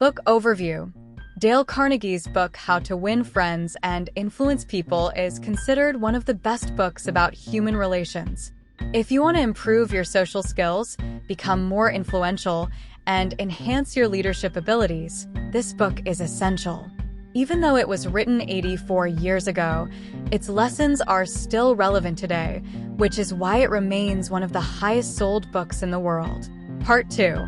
Book overview. Dale Carnegie's book How to Win Friends and Influence People is considered one of the best books about human relations. If you want to improve your social skills, become more influential, and enhance your leadership abilities, this book is essential. Even though it was written 84 years ago, its lessons are still relevant today, which is why it remains one of the highest sold books in the world. Part 2.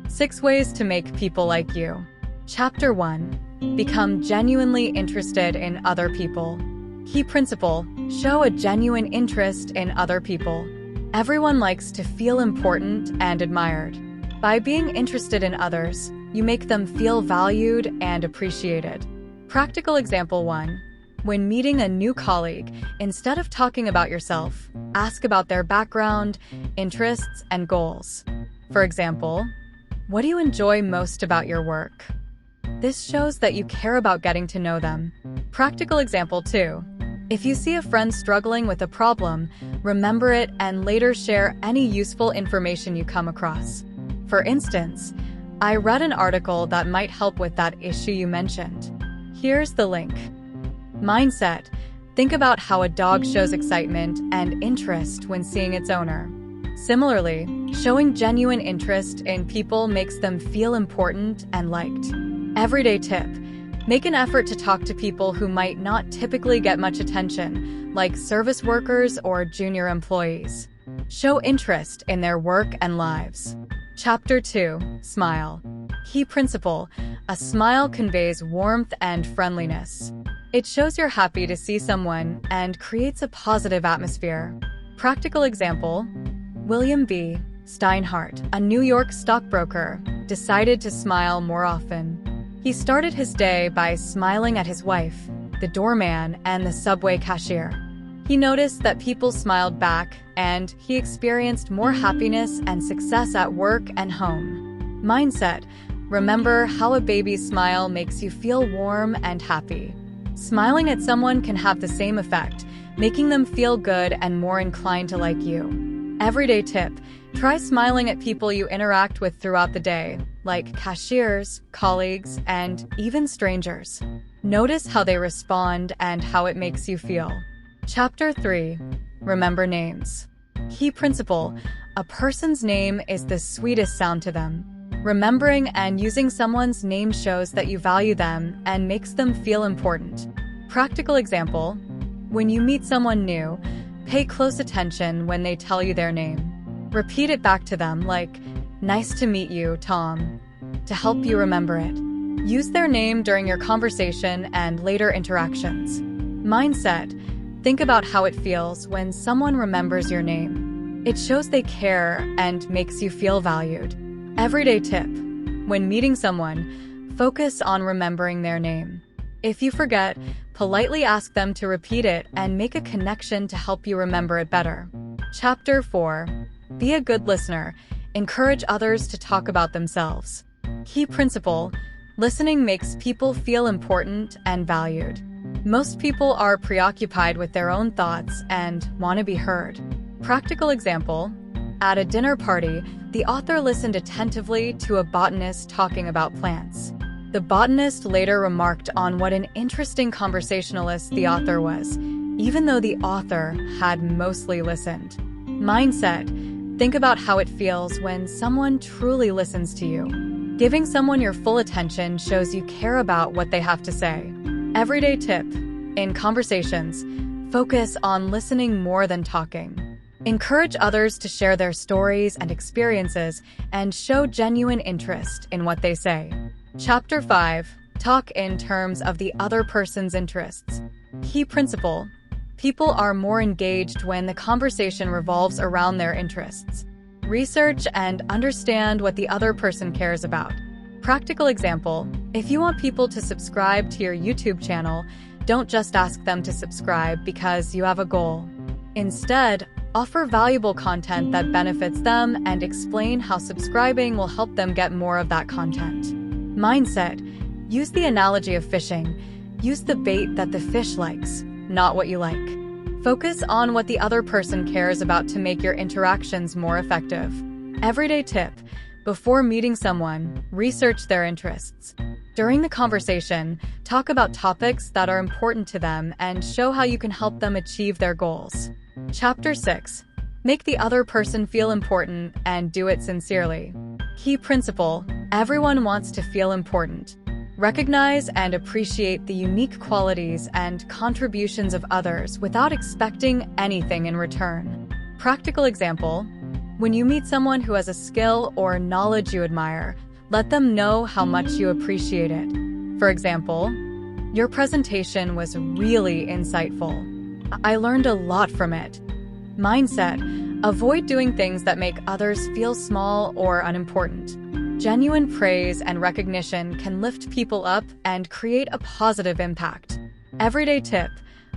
6 Ways to Make People Like You. Chapter 1. Become genuinely interested in other people. Key principle: show a genuine interest in other people. Everyone likes to feel important and admired. By being interested in others, you make them feel valued and appreciated. Practical example 1. When meeting a new colleague, instead of talking about yourself, ask about their background, interests, and goals. For example, what do you enjoy most about your work? This shows that you care about getting to know them. Practical example 2. If you see a friend struggling with a problem, remember it and later share any useful information you come across. For instance, I read an article that might help with that issue you mentioned. Here's the link. Mindset. Think about how a dog shows excitement and interest when seeing its owner. Similarly, showing genuine interest in people makes them feel important and liked. Everyday tip. Make an effort to talk to people who might not typically get much attention, like service workers or junior employees. Show interest in their work and lives. Chapter 2. Smile. Key principle: a smile conveys warmth and friendliness. It shows you're happy to see someone and creates a positive atmosphere. Practical example: William B. Steinhardt, a New York stockbroker, decided to smile more often. He started his day by smiling at his wife, the doorman, and the subway cashier. He noticed that people smiled back, and he experienced more happiness and success at work and home. Mindset. Remember how a baby's smile makes you feel warm and happy. Smiling at someone can have the same effect, making them feel good and more inclined to like you. Everyday tip. Try smiling at people you interact with throughout the day, like cashiers, colleagues, and even strangers. Notice how they respond and how it makes you feel. Chapter 3. Remember names. Key principle: a person's name is the sweetest sound to them. Remembering and using someone's name shows that you value them and makes them feel important. Practical example: when you meet someone new, pay close attention when they tell you their name. Repeat it back to them like, "Nice to meet you, Tom," to help you remember it. Use their name during your conversation and later interactions. Mindset. Think about how it feels when someone remembers your name. It shows they care and makes you feel valued. Everyday tip. When meeting someone, focus on remembering their name. If you forget, politely ask them to repeat it and make a connection to help you remember it better. Chapter 4. Be a good listener. Encourage others to talk about themselves. Key principle: listening makes people feel important and valued. Most people are preoccupied with their own thoughts and want to be heard. Practical example: at a dinner party, the author listened attentively to a botanist talking about plants. The botanist later remarked on what an interesting conversationalist the author was, even though the author had mostly listened. Mindset. Think about how it feels when someone truly listens to you. Giving someone your full attention shows you care about what they have to say. Everyday tip. In conversations, focus on listening more than talking. Encourage others to share their stories and experiences and show genuine interest in what they say. Chapter 5. Talk in terms of the other person's interests. Key principle: people are more engaged when the conversation revolves around their interests. Research and understand what the other person cares about. Practical example: if you want people to subscribe to your YouTube channel, don't just ask them to subscribe because you have a goal. Instead, offer valuable content that benefits them and explain how subscribing will help them get more of that content. Mindset. Use the analogy of fishing. Use the bait that the fish likes, not what you like. Focus on what the other person cares about to make your interactions more effective. Everyday tip. Before meeting someone, research their interests. During the conversation, talk about topics that are important to them and show how you can help them achieve their goals. Chapter 6. Make the other person feel important and do it sincerely. Key principle: everyone wants to feel important. Recognize and appreciate the unique qualities and contributions of others without expecting anything in return. Practical example: when you meet someone who has a skill or knowledge you admire, let them know how much you appreciate it. For example, your presentation was really insightful. I learned a lot from it. Mindset: avoid doing things that make others feel small or unimportant. Genuine praise and recognition can lift people up and create a positive impact. Everyday tip: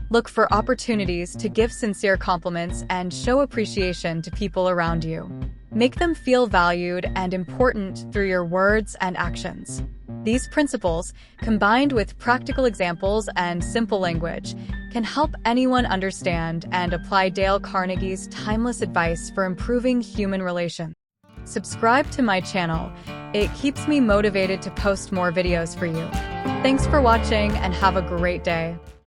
look for opportunities to give sincere compliments and show appreciation to people around you. Make them feel valued and important through your words and actions. These principles, combined with practical examples and simple language, can help anyone understand and apply Dale Carnegie's timeless advice for improving human relations. Subscribe to my channel. It keeps me motivated to post more videos for you. Thanks for watching and have a great day.